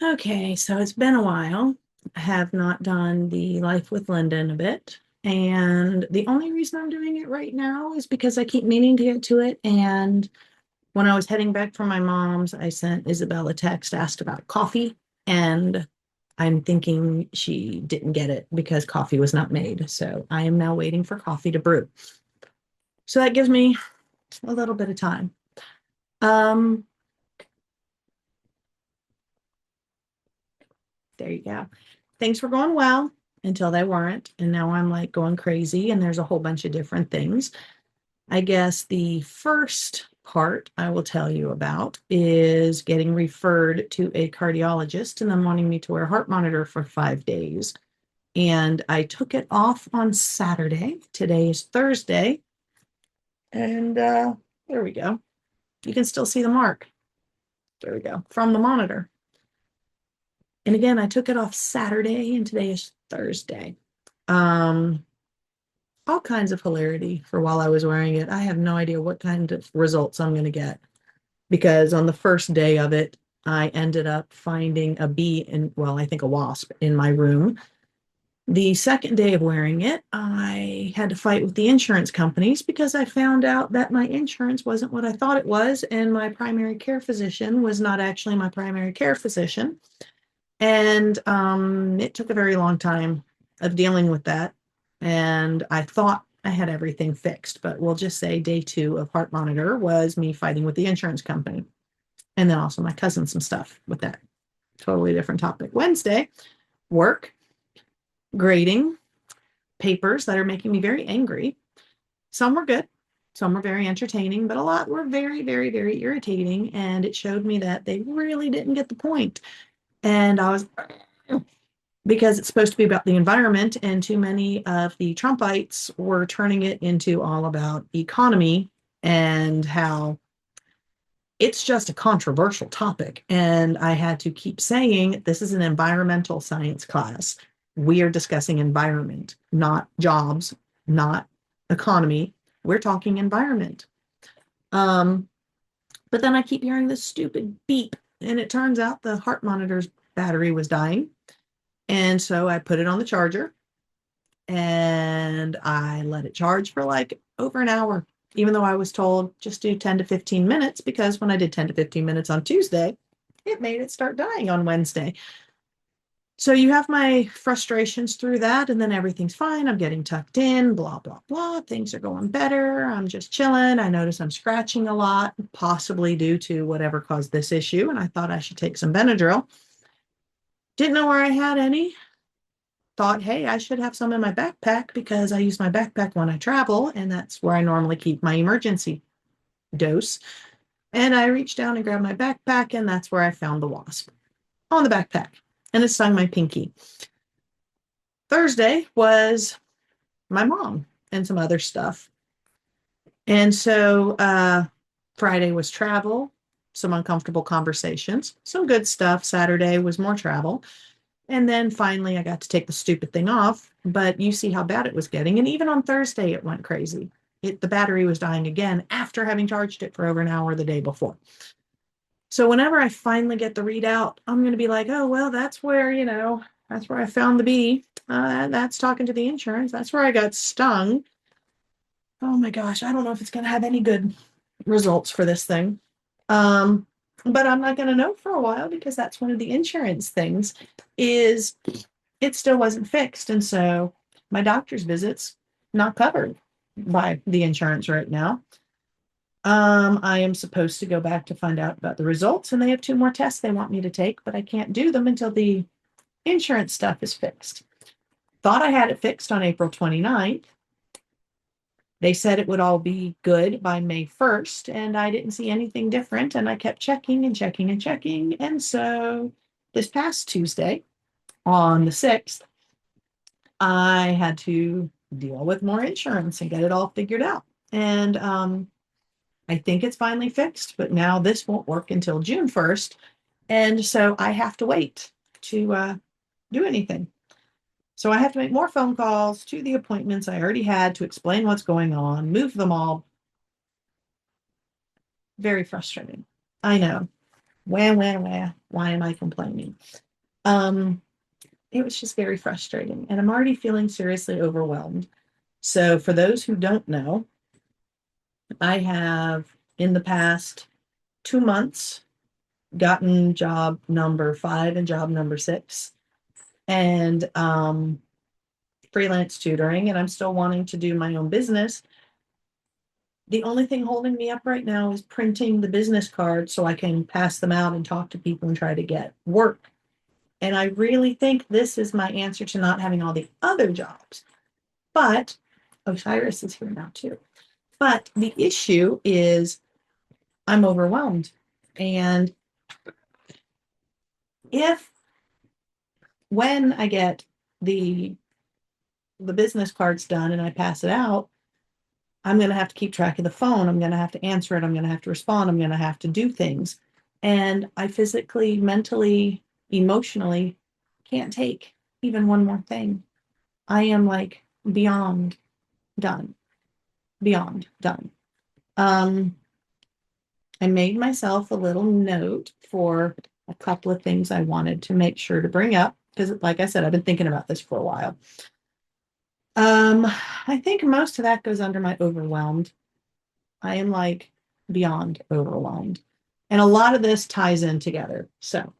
Okay, so it's been a while. I have not done the Life with Linda in a bit. And the only reason I'm doing it right now is because I keep meaning to get to it. And when I was heading back from my mom's, I sent Isabel a text, asked about coffee, and I'm thinking she didn't get it because coffee was not made. So I am now waiting for coffee to brew. So that gives me a little bit of time. Um, there you go. Things were going well until they weren't. And now I'm like going crazy, and there's a whole bunch of different things. I guess the first part I will tell you about is getting referred to a cardiologist and then wanting me to wear a heart monitor for 5 days. And I took it off on Saturday. Today is Thursday. And there we go. You can still see the mark. There we go. From the monitor. And again, I took it off Saturday and today is Thursday. Um, all kinds of hilarity for while I was wearing it. I have no idea what kind of results I'm going to get because on the first day of it, I ended up finding a bee in, well, I think a wasp in my room. The second day of wearing it, I had to fight with the insurance companies because I found out that my insurance wasn't what I thought it was, and my primary care physician was not actually my primary care physician. And it took a very long time of dealing with that. And I thought I had everything fixed, but we'll just say day two of Heart Monitor was me fighting with the insurance company. And then also my cousin some stuff with that. Totally different topic. Wednesday, work, grading, papers that are making me very angry. Some were good, some were very entertaining, but a lot were very, very, very irritating. And it showed me that they really didn't get the point. And I was because it's supposed to be about the environment, and too many of the Trumpites were turning it into all about economy and how it's just a controversial topic. And I had to keep saying, this is an environmental science class. We are discussing environment, not jobs, not economy. We're talking environment. Um, but then I keep hearing this stupid beep, and it turns out the heart monitor's battery was dying. And so I put it on the charger and I let it charge for like over an hour, even though I was told just do 10 to 15 minutes, because when I did 10 to 15 minutes on Tuesday, it made it start dying on Wednesday. So you have my frustrations through that, and then everything's fine. I'm getting tucked in, blah, blah, blah. Things are going better. I'm just chilling. I notice I'm scratching a lot, possibly due to whatever caused this issue. And I thought I should take some Benadryl. Didn't know where I had any. Thought, hey, I should have some in my backpack because I use my backpack when I travel, and that's where I normally keep my emergency dose. And I reached down and grabbed my backpack, and that's where I found the wasp on the backpack, and it stung my pinky. Thursday was my mom and some other stuff. And so Friday was travel, some uncomfortable conversations, some good stuff. Saturday was more travel. And then finally, I got to take the stupid thing off, but you see how bad it was getting. And even on Thursday, it went crazy. The battery was dying again after having charged it for over an hour the day before. So whenever I finally get the readout, I'm going to be like, oh, well, that's where, that's where I found the bee. That's talking to the insurance. That's where I got stung. Oh my gosh, I don't know if it's going to have any good results for this thing. Um, but I'm not going to know for a while because that's one of the insurance things is it still wasn't fixed. And so my doctor's visits not covered by the insurance right now. I am supposed to go back to find out about the results, and they have two more tests they want me to take, but I can't do them until the insurance stuff is fixed. Thought I had it fixed on April 29th. They said it would all be good by May 1st, and I didn't see anything different. And I kept checking and checking and checking. And so this past Tuesday, on the 6th, I had to deal with more insurance and get it all figured out. And I think it's finally fixed, but now this won't work until June 1st. And so I have to wait to do anything. So I have to make more phone calls to the appointments I already had to explain what's going on, move them all. Very frustrating. I know. Why am I complaining? Um, it was just very frustrating, and I'm already feeling seriously overwhelmed. So, for those who don't know, I have in the past 2 months gotten job number 5 and job number 6, and freelance tutoring, and I'm still wanting to do my own business. The only thing holding me up right now is printing the business cards so I can pass them out and talk to people and try to get work. And I really think this is my answer to not having all the other jobs. But Osiris is here now too. But the issue is I'm overwhelmed. And if when I get the business cards done and I pass it out, I'm going to have to keep track of the phone. I'm going to have to answer it. I'm going to have to respond. I'm going to have to do things. And I physically, mentally, emotionally can't take even one more thing. I am like beyond done, beyond done. Um, I made myself a little note for a couple of things I wanted to make sure to bring up because, like I said, I've been thinking about this for a while. I think most of that goes under my overwhelmed. I am like beyond overwhelmed. And a lot of this ties in together. So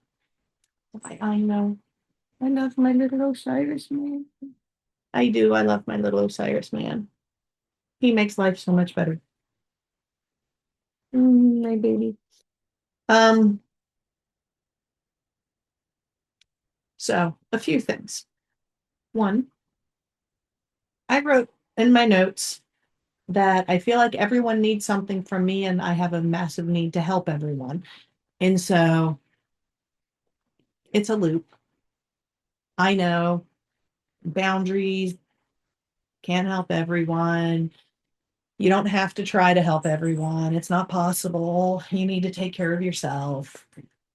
I know. I love my little Osiris man. I do. I love my little Osiris man. He makes life so much better. My baby. Um, so a few things. One, I wrote in my notes that I feel like everyone needs something from me and I have a massive need to help everyone. And so it's a loop. I know boundaries can't help everyone. You don't have to try to help everyone. It's not possible. You need to take care of yourself.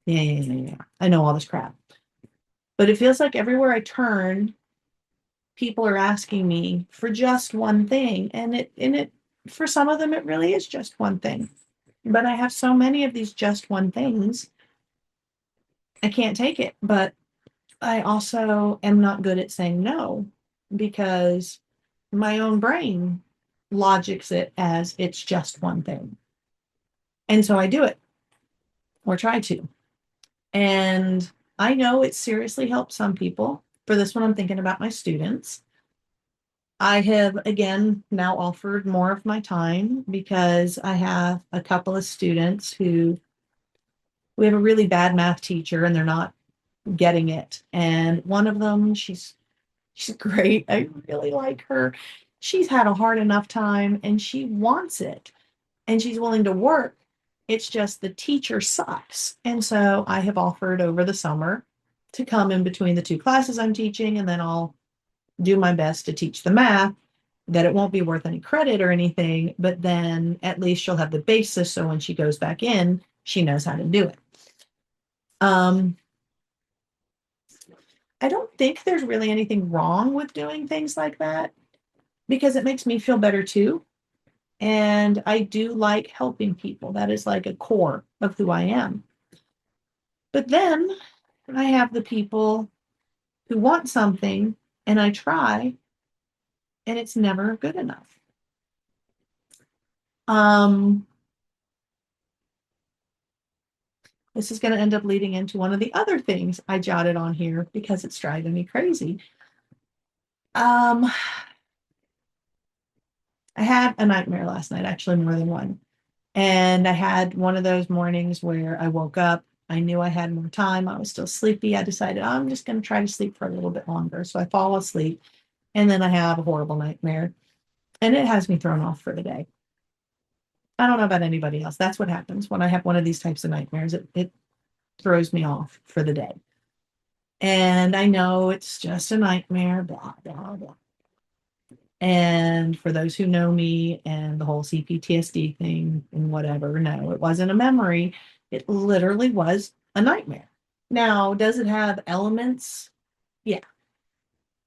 Yeah. I know all this crap. But it feels like everywhere I turn, people are asking me for just one thing. And it for some of them it really is just one thing. But I have so many of these just one things. I can't take it. But I also am not good at saying no because my own brain logics it as it's just one thing. And so I do it or try to. And I know it seriously helps some people. For this one, I'm thinking about my students. I have again now offered more of my time because I have a couple of students who we have a really bad math teacher and they're not getting it. And one of them, she's great. I really like her. She's had a hard enough time and she wants it and she's willing to work. It's just the teacher sucks. And so I have offered over the summer to come in between the two classes I'm teaching, and then I'll do my best to teach the math, that it won't be worth any credit or anything, but then at least she'll have the basis. So when she goes back in, she knows how to do it. Um, I don't think there's really anything wrong with doing things like that because it makes me feel better too. And I do like helping people. That is like a core of who I am. But then I have the people who want something and I try and it's never good enough. Um, this is going to end up leading into one of the other things I jotted on here because it's driving me crazy. Um, I had a nightmare last night, actually more than one. And I had one of those mornings where I woke up, I knew I had more time, I was still sleepy. I decided, oh, I'm just going to try to sleep for a little bit longer. So I fall asleep and then I have a horrible nightmare and it has me thrown off for the day. I don't know about anybody else. That's what happens when I have one of these types of nightmares. It throws me off for the day. And I know it's just a nightmare, blah, blah, blah. And for those who know me and the whole CPTSD thing and whatever, no, it wasn't a memory. It literally was a nightmare. Now, does it have elements? Yeah.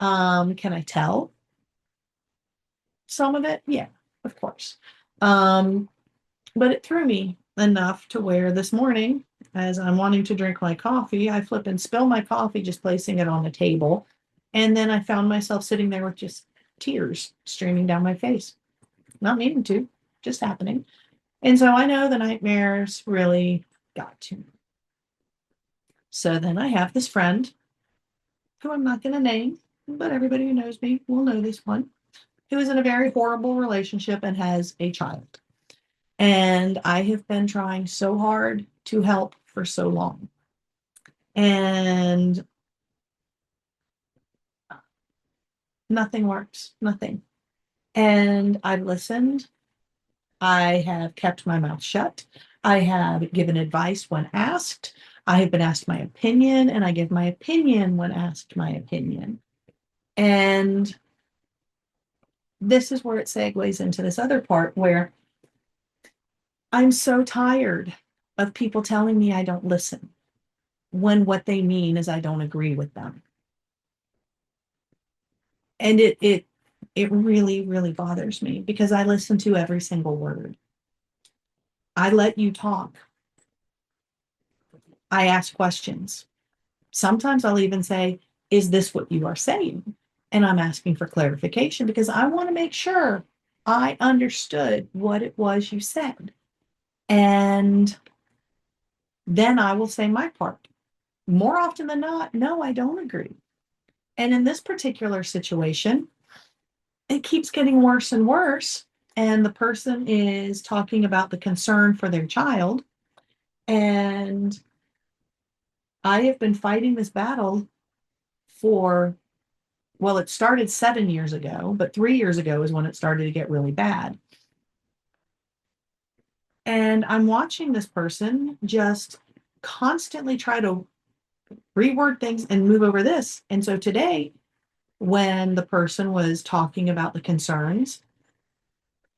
Can I tell some of it? Yeah, of course. But it threw me enough to where this morning as I'm wanting to drink my coffee, I flip and spill my coffee, just placing it on the table. And then I found myself sitting there with just tears streaming down my face. Not meaning to, just happening. And so I know the nightmares really got to me. So then I have this friend who I'm not going to name, but everybody who knows me will know this one, who is in a very horrible relationship and has a child. And I have been trying so hard to help for so long. And nothing works, nothing. And I've listened. I have kept my mouth shut. I have given advice when asked. I have been asked my opinion, and I give my opinion when asked my opinion. And this is where it segues into this other part where I'm so tired of people telling me I don't listen when what they mean is I don't agree with them. And it really, really bothers me because I listen to every single word. I let you talk. I ask questions. Sometimes I'll even say, is this what you are saying? And I'm asking for clarification because I want to make sure I understood what it was you said. And then I will say my part. More often than not, no, I don't agree. And in this particular situation, it keeps getting worse and worse. And the person is talking about the concern for their child. And I have been fighting this battle for, well, it started 7 years ago, but 3 years ago is when it started to get really bad. And I'm watching this person just constantly try to reword things and move over this. And so today, when the person was talking about the concerns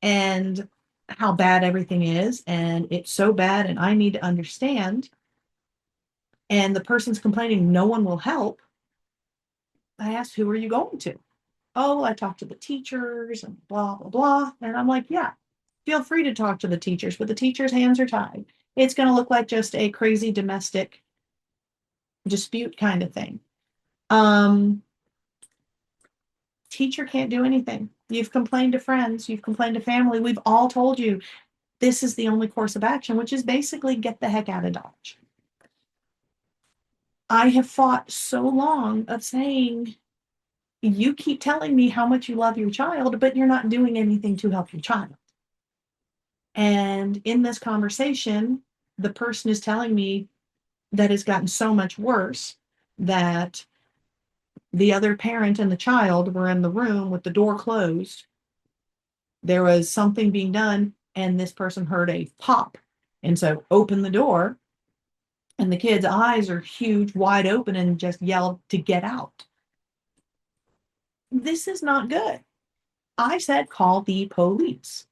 and how bad everything is, and it's so bad, and I need to understand, and the person's complaining no one will help, I asked, who are you going to? Oh, I talked to the teachers and blah, blah, blah. And I'm like, yeah, feel free to talk to the teachers, but the teachers' hands are tied. It's going to look like just a crazy domestic dispute kind of thing. Um, Teacher can't do anything. You've complained to friends, you've complained to family. We've all told you this is the only course of action, which is basically get the heck out of Dodge. I have fought so long of saying, you keep telling me how much you love your child, but you're not doing anything to help your child. And in this conversation, the person is telling me that it's gotten so much worse that the other parent and the child were in the room with the door closed. There was something being done, and this person heard a pop. And so opened the door, and the kid's eyes are huge, wide open, and just yelled to get out. This is not good. I said, call the police.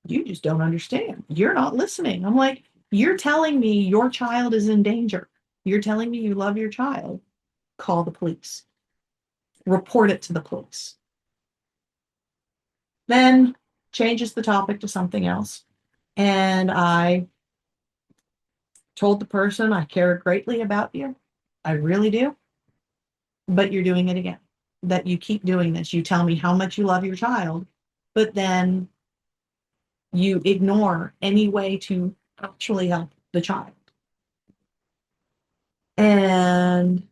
You just don't understand. You're not listening. I'm like, you're telling me your child is in danger. You're telling me you love your child. Call the police. Report it to the police. Then changes the topic to something else. And I told the person, I care greatly about you. I really do. But you're doing it again. That you keep doing this. You tell me how much you love your child, but then you ignore any way to actually help the child. And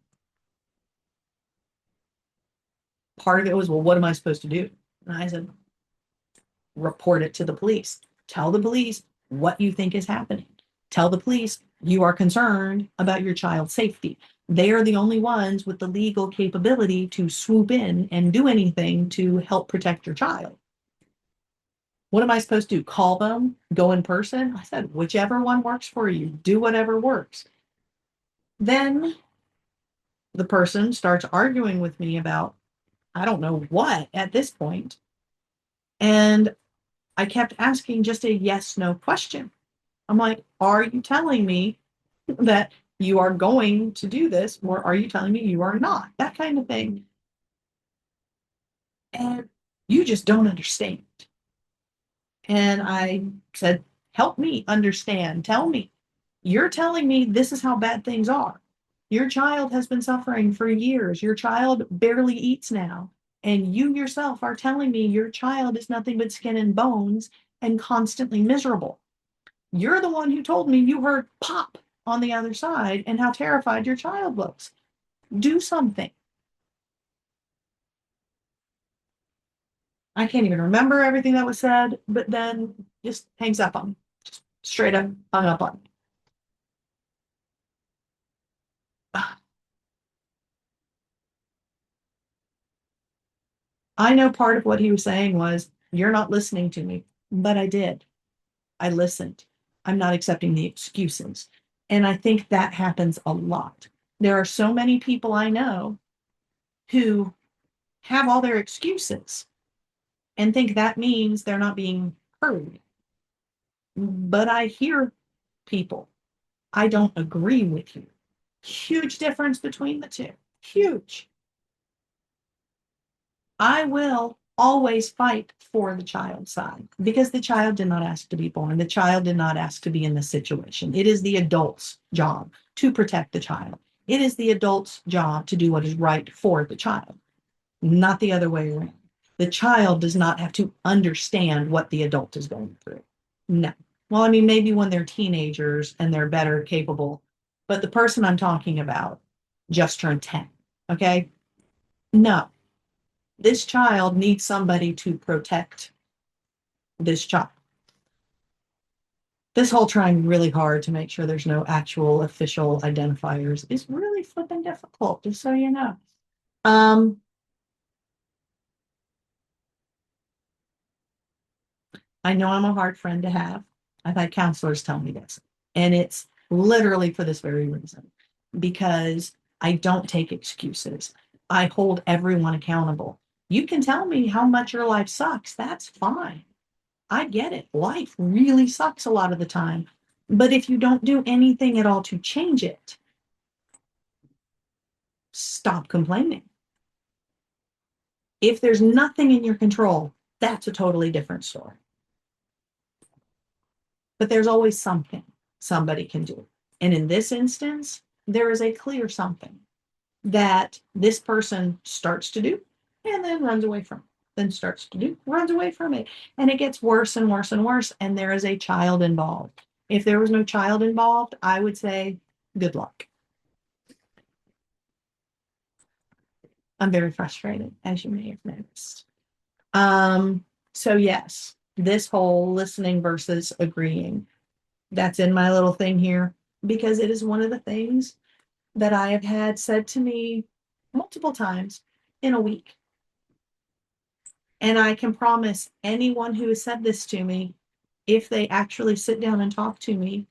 part of it was, well, what am I supposed to do? And I said, report it to the police. Tell the police what you think is happening. Tell the police you are concerned about your child's safety. They are the only ones with the legal capability to swoop in and do anything to help protect your child. What am I supposed to do? Call them? Go in person? I said, whichever one works for you. Do whatever works. Then the person starts arguing with me about, I don't know what at this point. And I kept asking just a yes, no question. I'm like, are you telling me that you are going to do this, or are you telling me you are not? That kind of thing. And you just don't understand. And I said, Help me understand. Tell me. You're telling me this is how bad things are. Your child has been suffering for years. Your child barely eats now. And you yourself are telling me your child is nothing but skin and bones and constantly miserable. You're the one who told me you heard pop on the other side and how terrified your child looks. Do something. I can't even remember everything that was said, but then just hangs up on me. Just straight up hung up on me. I know part of what he was saying was, you're not listening to me, but I did. I listened. I'm not accepting the excuses. And I think that happens a lot. There are so many people I know who have all their excuses and think that means they're not being heard. But I hear people. I don't agree with you. Huge difference between the two. Huge. I will always fight for the child's side because the child did not ask to be born. The child did not ask to be in this situation. It is the adult's job to protect the child. It is the adult's job to do what is right for the child, not the other way around. The child does not have to understand what the adult is going through. No. Well, I mean, maybe when they're teenagers and they're better capable, but the person I'm talking about just turned 10. Okay. No, this child needs somebody to protect this child. This whole trying really hard to make sure there's no actual official identifiers is really flipping difficult, just so you know. Um, I know I'm a hard friend to have. I've had counselors tell me this, and it's literally for this very reason, because I don't take excuses. I hold everyone accountable. You can tell me how much your life sucks. That's fine. I get it. Life really sucks a lot of the time. But if you don't do anything at all to change it, stop complaining. If there's nothing in your control, that's a totally different story. But there's always something somebody can do. And in this instance, there is a clear something that this person starts to do and then runs away from, then starts to do, runs away from it. And it gets worse and worse and worse. And there is a child involved. If there was no child involved, I would say, good luck. I'm very frustrated, as you may have noticed. So yes, this whole listening versus agreeing, that's in my little thing here because it is one of the things that I have had said to me multiple times in a week. And I can promise anyone who has said this to me, if they actually sit down and talk to me,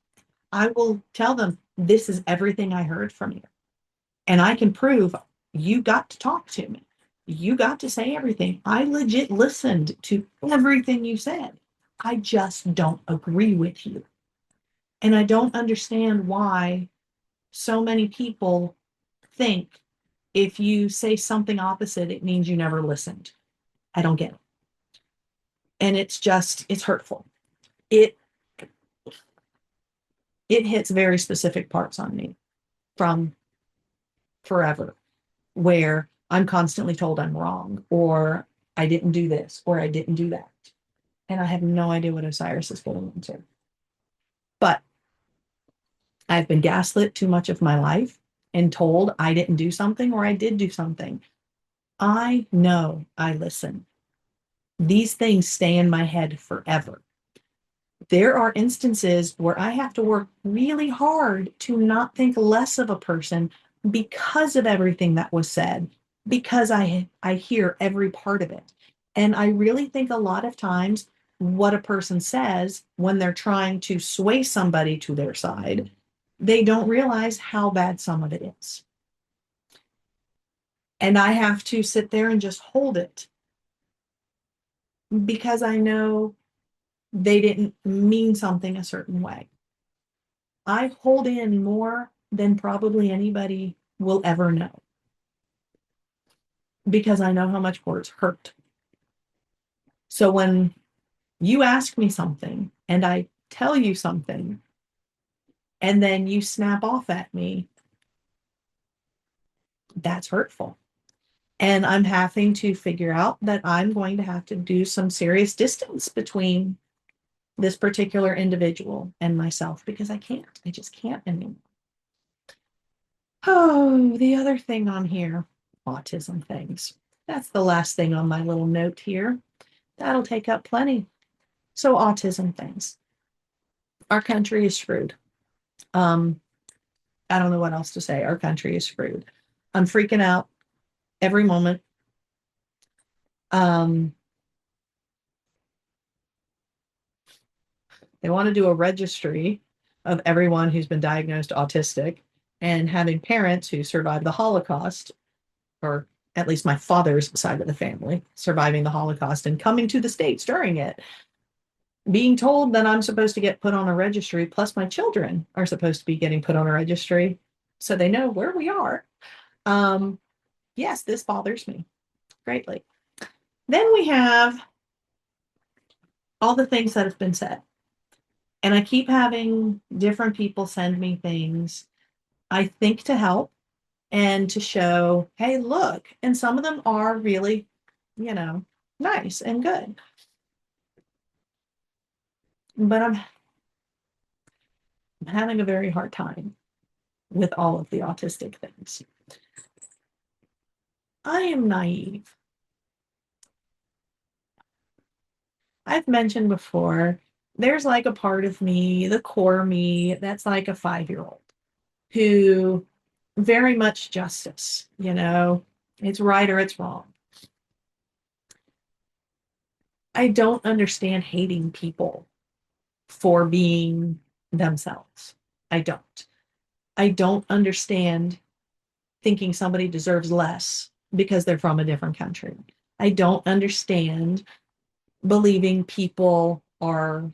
I will tell them this is everything I heard from you. And I can prove you got to talk to me. You got to say everything. I legit listened to everything you said. I just don't agree with you. And I don't understand why so many people think if you say something opposite, it means you never listened. I don't get it. And it's hurtful. It it hits very specific parts on me from forever, where I'm constantly told I'm wrong, or I didn't do this, or I didn't do that. And I have no idea what Osiris is getting into. But I've been gaslit too much of my life and told I didn't do something or I did do something. I know I listen. These things stay in my head forever. There are instances where I have to work really hard to not think less of a person because of everything that was said, because I hear every part of it. And I really think a lot of times what a person says when they're trying to sway somebody to their side, they don't realize how bad some of it is. And I have to sit there and just hold it because I know they didn't mean something a certain way. I hold in more than probably anybody will ever know because I know how much words hurt. So when you ask me something and I tell you something and then you snap off at me, that's hurtful. And I'm having to figure out that I'm going to have to do some serious distance between this particular individual and myself because I can't. I just can't anymore. Oh, the other thing on here, autism things. That's the last thing on my little note here. That'll take up plenty. So, autism things. Our country is screwed. Um, I don't know what else to say. Our country is screwed. I'm freaking out every moment. Um, they want to do a registry of everyone who's been diagnosed autistic and having parents who survived the Holocaust, or at least my father's side of the family, surviving the Holocaust and coming to the States during it, being told that I'm supposed to get put on a registry, plus my children are supposed to be getting put on a registry so they know where we are. Um, yes, this bothers me greatly. Then we have all the things that have been said. And I keep having different people send me things, I think, to help and to show, hey, look. And some of them are really, nice and good. But I'm having a very hard time with all of the autistic things. I am naive. I've mentioned before, there's like a part of me, the core me, that's like a 5-year-old who very much justice, it's right or it's wrong. I don't understand hating people for being themselves. I don't. I don't understand thinking somebody deserves less because they're from a different country. I don't understand believing people are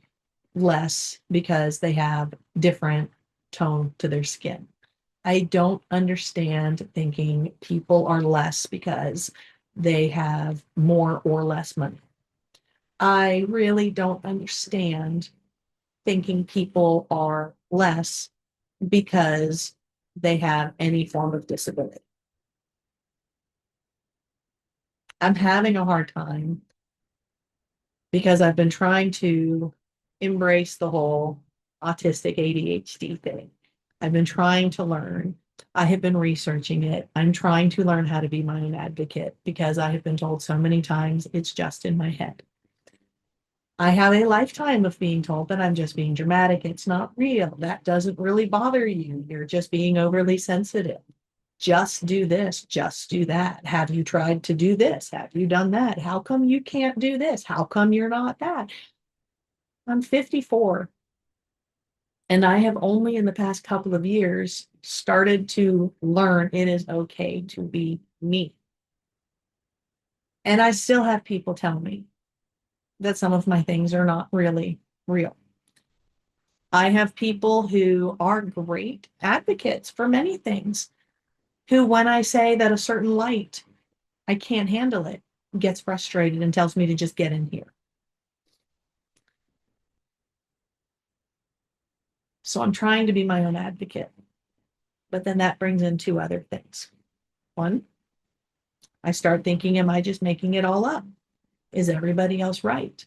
less because they have different tone to their skin. I don't understand thinking people are less because they have more or less money. I really don't understand thinking people are less because they have any form of disability. I'm having a hard time because I've been trying to embrace the whole autistic ADHD thing. I've been trying to learn. I have been researching it. I'm trying to learn how to be my own advocate because I have been told so many times it's just in my head. I have a lifetime of being told that I'm just being dramatic. It's not real. That doesn't really bother you. You're just being overly sensitive. Just do this, just do that. Have you tried to do this? Have you done that? How come you can't do this? How come you're not that? I'm 54, and I have only in the past couple of years started to learn it is okay to be me. And I still have people tell me that some of my things are not really real. I have people who are great advocates for many things, who, when I say that a certain light, I can't handle it, gets frustrated and tells me to just get in here. So I'm trying to be my own advocate. But then that brings in two other things. One, I start thinking, am I just making it all up? Is everybody else right?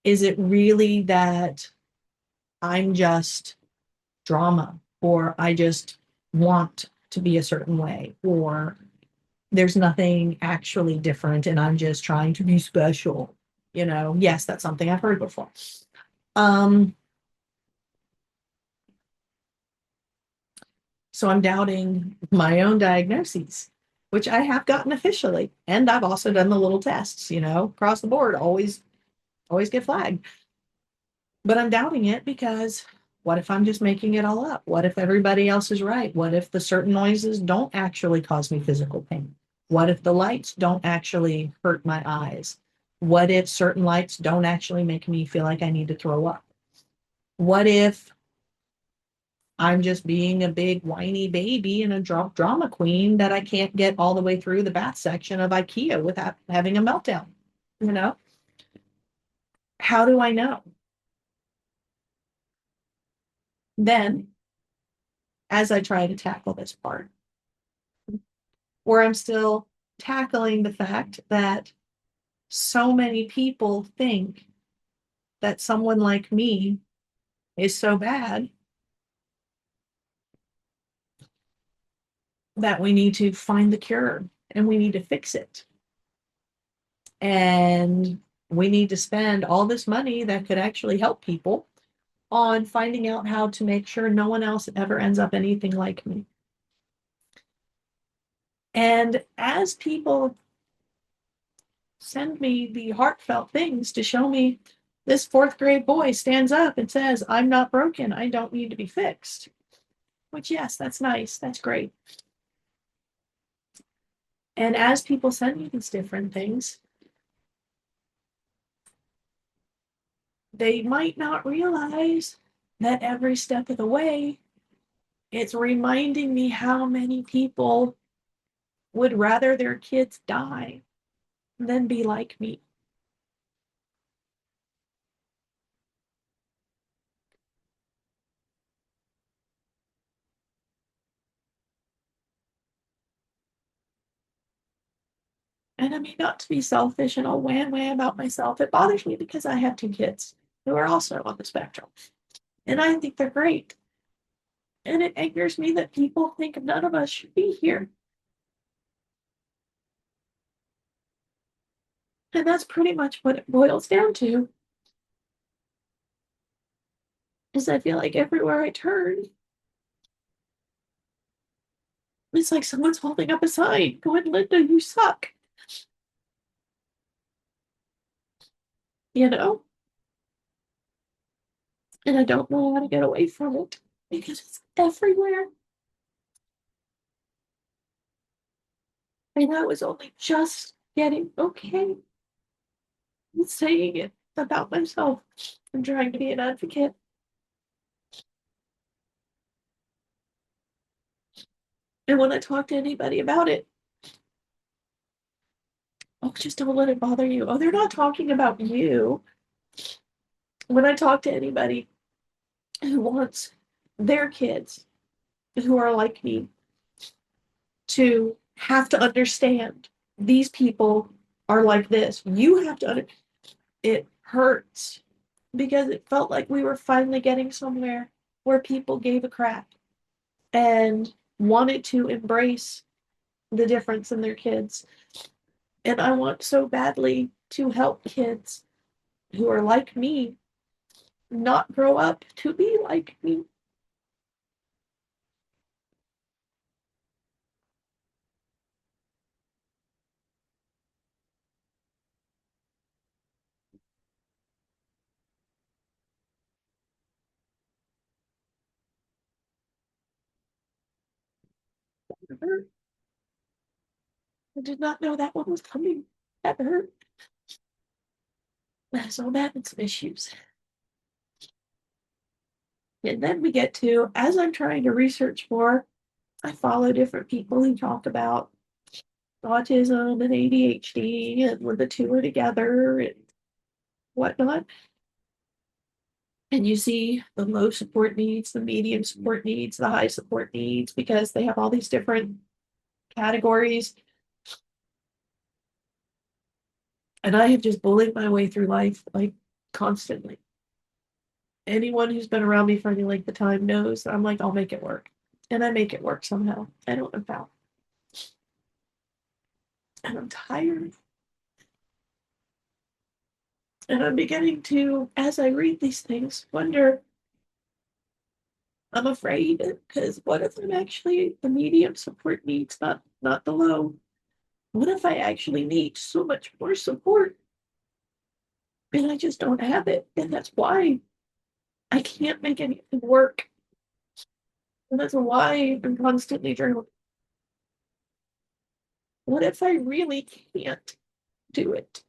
Is it really that I'm just drama, or I just want to be a certain way, or there's nothing actually different and I'm just trying to be special? Yes, that's something I've heard before. So I'm doubting my own diagnoses, which I have gotten officially. And I've also done the little tests, across the board, always get flagged. But I'm doubting it because what if I'm just making it all up? What if everybody else is right? What if the certain noises don't actually cause me physical pain? What if the lights don't actually hurt my eyes? What if certain lights don't actually make me feel like I need to throw up? What if I'm just being a big whiny baby and a drama queen that I can't get all the way through the bath section of IKEA without having a meltdown, you know? How do I know? Then, as I try to tackle this part, where I'm still tackling the fact that so many people think that someone like me is so bad that we need to find the cure and we need to fix it. And we need to spend all this money that could actually help people on finding out how to make sure no one else ever ends up anything like me. And as people send me the heartfelt things to show me this fourth grade boy stands up and says, I'm not broken, I don't need to be fixed. Which, yes, that's nice, that's great. And as people send me these different things, they might not realize that every step of the way, it's reminding me how many people would rather their kids die than be like me. And I mean, not to be selfish and all wham about myself, it bothers me because I have two kids who are also on the spectrum. And I think they're great. And it angers me that people think none of us should be here. And that's pretty much what it boils down to. Is I feel like everywhere I turn, it's like someone's holding up a sign going, Lynda, you suck. You know? And I don't know how to get away from it because it's everywhere. And I was only just getting okay with saying it about myself and trying to be an advocate. And when I talk to anybody about it, oh, just don't let it bother you. Oh, they're not talking about you. When I talk to anybody who wants their kids who are like me to have to understand these people are like this, you have to it hurts because it felt like we were finally getting somewhere where people gave a crap and wanted to embrace the difference in their kids. And I want so badly to help kids who are like me not grow up to be like me. I did not know that one was coming. That hurt. So I'm having some issues. And then we get to, as I'm trying to research more, I follow different people who talk about autism and ADHD and when the two are together and whatnot. And you see the low support needs, the medium support needs, the high support needs, because they have all these different categories. And I have just bullied my way through life like constantly. Anyone who's been around me for any length of time knows that I'm like, I'll make it work. And I make it work somehow. I don't know how. And I'm tired. And I'm beginning to, as I read these things, wonder, I'm afraid because what if I'm actually the medium support needs, not the low? What if I actually need so much more support and I just don't have it? And that's why I can't make anything work. And that's why I'm constantly journaling. What if I really can't do it?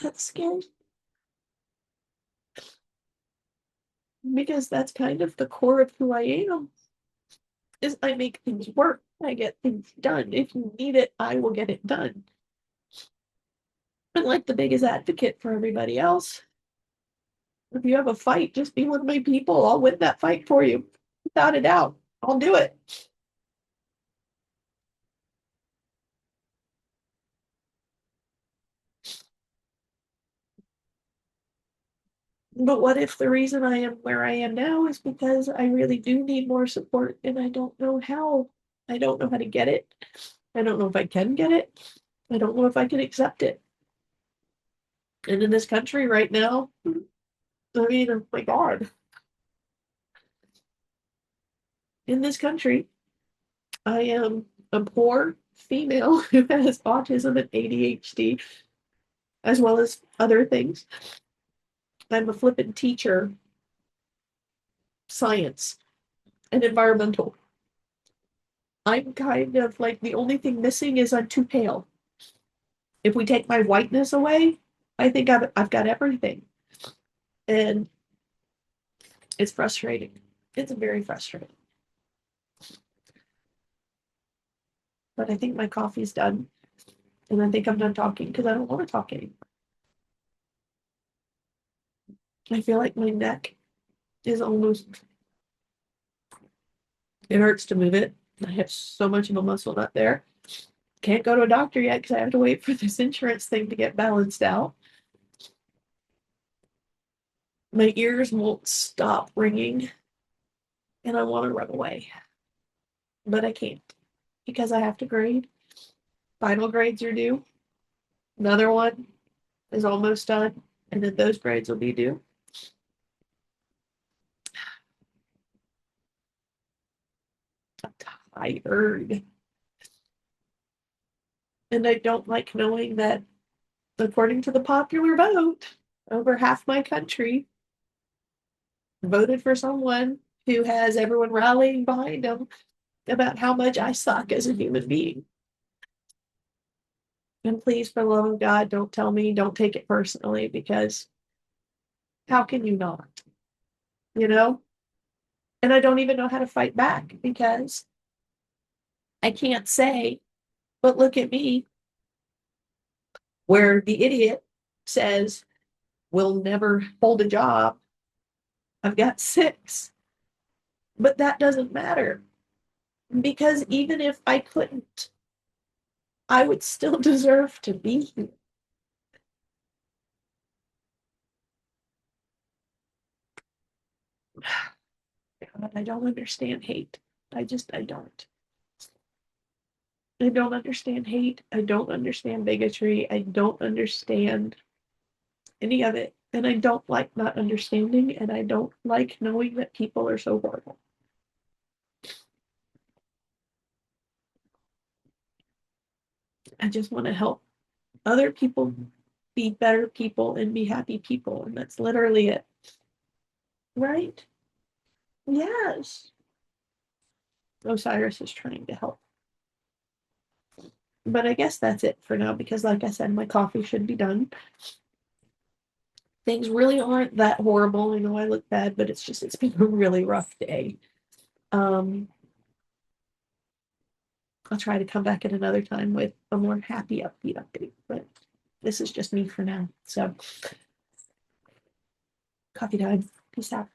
That's scary because that's kind of the core of who I am is I make things work. I get things done. If you need it, I will get it done. I'm like the biggest advocate for everybody else. If you have a fight, just be one of my people. I'll win that fight for you. Without a doubt. I'll do it. But what if the reason I am where I am now is because I really do need more support and I don't know how? I don't know how to get it. I don't know if I can get it. I don't know if I can accept it. And in this country right now, I mean, oh my God, in this country, I am a poor female who has autism and ADHD, as well as other things. I'm a flippant teacher, science, and environmental. I'm kind of like the only thing missing is I'm too pale. If we take my whiteness away, I think I've got everything. And it's frustrating. It's very frustrating. But I think my coffee's done. And I think I'm done talking because I don't want to talk anymore. I feel like my neck is almost, it hurts to move it. I have so much of a muscle not there. Can't go to a doctor yet because I have to wait for this insurance thing to get balanced out. My ears won't stop ringing and I want to run away. But I can't because I have to grade. Final grades are due. Another one is almost done. And then those grades will be due. I'm tired. And I don't like knowing that, according to the popular vote, over half my country voted for someone who has everyone rallying behind them about how much I suck as a human being. And please, for the love of God, don't tell me, don't take it personally, because how can you not? You know? And I don't even know how to fight back because I can't say, but look at me, where the idiot says, we'll never hold a job. I've got 6. But that doesn't matter because even if I couldn't, I would still deserve to be here. God, I don't understand hate. I don't. I don't understand hate. I don't understand bigotry. I don't understand any of it. And I don't like not understanding. And I don't like knowing that people are so horrible. I just want to help other people be better people and be happy people. And that's literally it. Right? Yes. Osiris is trying to help. But I guess that's it for now because, like I said, my coffee should be done. Things really aren't that horrible. I know I look bad, but it's been a really rough day. I'll try to come back at another time with a more happy, upbeat update. But this is just me for now. So, coffee time. Peace out.